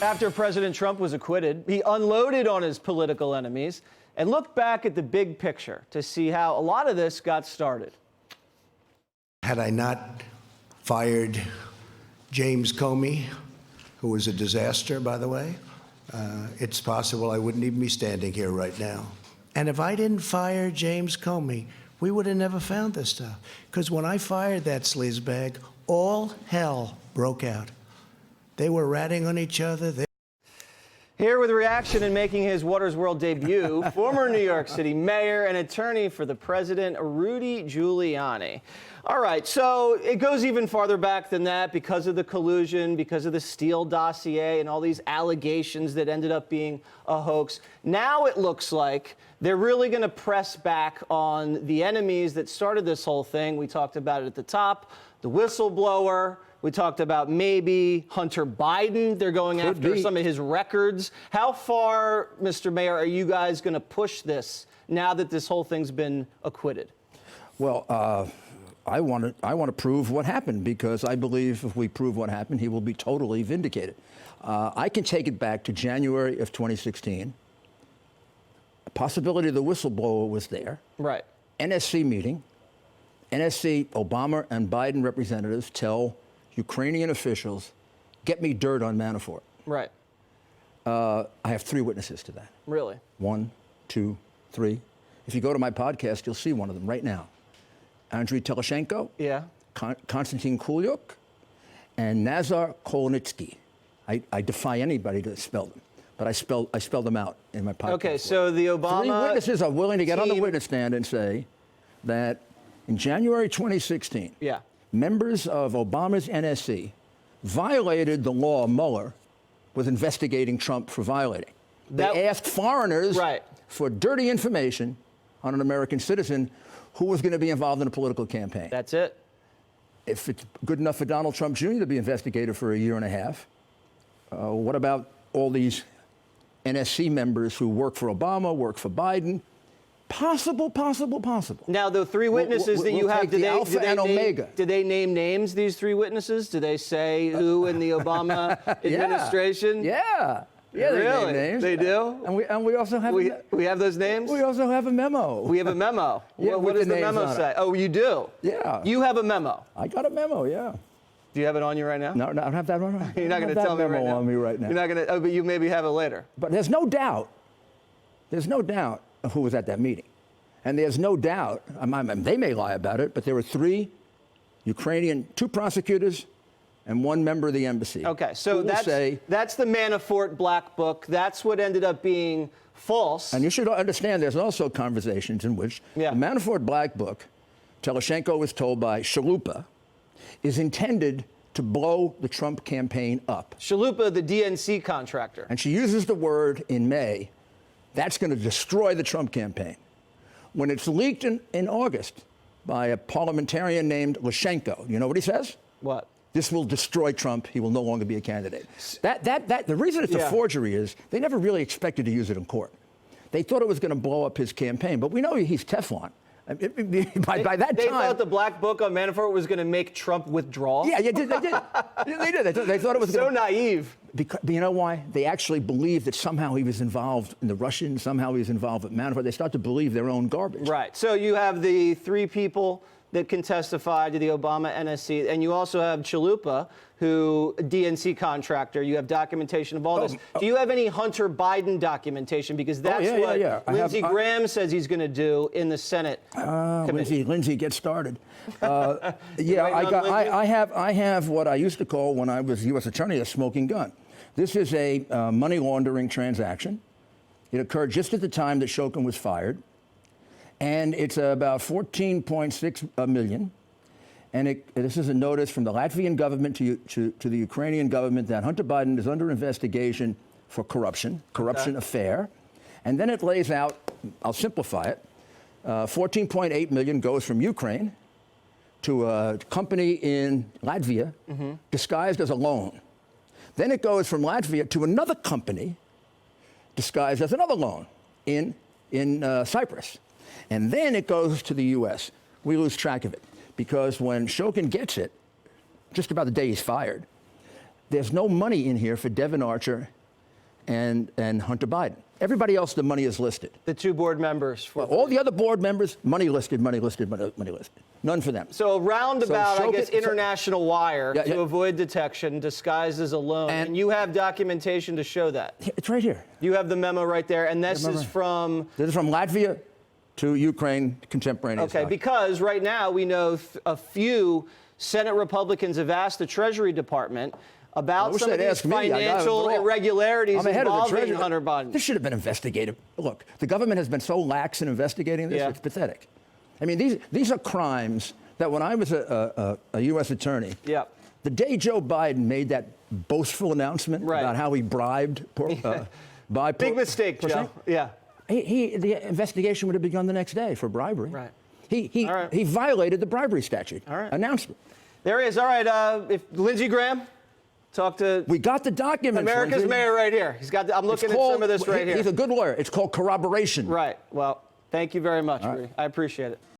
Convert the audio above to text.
After President Trump was acquitted, he unloaded on his political enemies and looked back at the big picture to see how a lot of this got started. Had I not fired James Comey, who was a disaster, by the way, it's possible I wouldn't even be standing here right now. And if I didn't fire James Comey, we would have never found this stuff. Because when I fired that sleazebag, all hell broke out. They were ratting on each other. Here with reaction and making his Water's World debut, former New York City mayor and attorney for the president, Rudy Giuliani. All right, so it goes even farther back than that because of the collusion, because of the Steele dossier and all these allegations that ended up being a hoax. Now it looks like they're really going to press back on the enemies that started this whole thing. We talked about it at the top, the whistleblower. We talked about maybe Hunter Biden. They're going after some of his records. How far, Mr. Mayor, are you guys going to push this now that this whole thing's been acquitted? Well, I want to prove what happened, because I believe if we prove what happened, he will be totally vindicated. I can take it back to January of 2016. The possibility of the whistleblower was there. Right. NSC meeting. NSC, Obama and Biden representatives tell Ukrainian officials, get me dirt on Manafort. Right. I have 3 witnesses to that. Really? 1, 2, 3. If you go to my podcast, you'll see one of them right now. Andriy Teleshenko, yeah. Konstantin Kulyuk, and Nazar Kolonitsky. I defy anybody to spell them, but I spelled them out in my podcast. Okay, so the Obama 3 witnesses are willing to get on the team witness stand and say that in January 2016, yeah, members of Obama's NSC violated the law Mueller was investigating Trump for violating. They asked foreigners for dirty information on an American citizen who was going to be involved in a political campaign. That's it. If it's good enough for Donald Trump Jr. to be investigated for a year and a half, what about all these NSC members who work for Obama, work for Biden? Possible. Now, the 3 witnesses that you have, did they name names, these 3 witnesses? Do they say who in the Obama administration? Yeah. Yeah, really? They name names. They do? And we also have we have those names? We also have a memo. We have a memo. Yeah, what does the memo say? Oh, you do? Yeah. You have a memo? I got a memo, yeah. Do you have it on you right now? No, I don't have that on. You're not going to tell me right now? on me right now. You're not going to, but you maybe have it later. But there's no doubt of who was at that meeting. And there's no doubt, they may lie about it, but there were 3 Ukrainian, 2 prosecutors, and 1 member of the embassy. Okay, so that's the Manafort Black Book. That's what ended up being false. And you should understand there's also conversations in which the Manafort Black Book, Teleshenko was told by Chalupa, is intended to blow the Trump campaign up. Chalupa, the DNC contractor. And she uses the word in May, that's going to destroy the Trump campaign. When it's leaked in August by a parliamentarian named Lushenko, you know what he says? What? This will destroy Trump. He will no longer be a candidate. The reason it's a forgery is they never really expected to use it in court. They thought it was going to blow up his campaign, but we know he's Teflon. By that time, they thought the Black Book on Manafort was going to make Trump withdraw. Yeah, they did. They thought it was so naive. Because, you know why? They actually believed that somehow he was involved in the Russians, somehow he was involved with Manafort. They start to believe their own garbage. Right. So you have the 3 people that can testify to the Obama NSC, and you also have Chalupa, who DNC contractor. You have documentation of all this. Do you have any Hunter Biden documentation? Because that's what Lindsey Graham says he's going to do in the Senate committee. Lindsey, get started. I have what I used to call, when I was U.S. attorney, a smoking gun. This is a money laundering transaction. It occurred just at the time that Shokin was fired. And it's about 14.6 million. And this is a notice from the Latvian government to the Ukrainian government that Hunter Biden is under investigation for corruption affair. And then it lays out, I'll simplify it, 14.8 million goes from Ukraine to a company in Latvia disguised as a loan. Then it goes from Latvia to another company disguised as another loan in Cyprus. And then it goes to the U.S. We lose track of it because when Shokin gets it, just about the day he's fired, there's no money in here for Devin Archer and Hunter Biden. Everybody else, the money is listed. The two board members. All the other board members, money listed, money listed, money listed. None for them. So a roundabout, So I guess, international wire Yeah, to yeah. avoid detection, disguised as a loan. And you have documentation to show that. It's right here. You have the memo right there, and this is from... This is from Latvia to Ukraine, contemporaneous. Okay, because right now we know a few Senate Republicans have asked the Treasury Department about some of these financial irregularities involving Hunter Biden. This should have been investigated. Look, the government has been so lax in investigating this, it's pathetic. I mean, these are crimes that when I was a U.S. attorney, the day Joe Biden made that boastful announcement about how he bribed big mistake, Joe. Yeah. The investigation would have begun the next day for bribery. Right. He violated the bribery statute. All right. Announcement. There he is. All right. If Lindsey Graham, talk to. We got the documents. America's Lindsey. mayor right here. He's got. I'm looking at some of this right here. He's a good lawyer. It's called corroboration. Right. Well, thank you very much, Rudy. I appreciate it.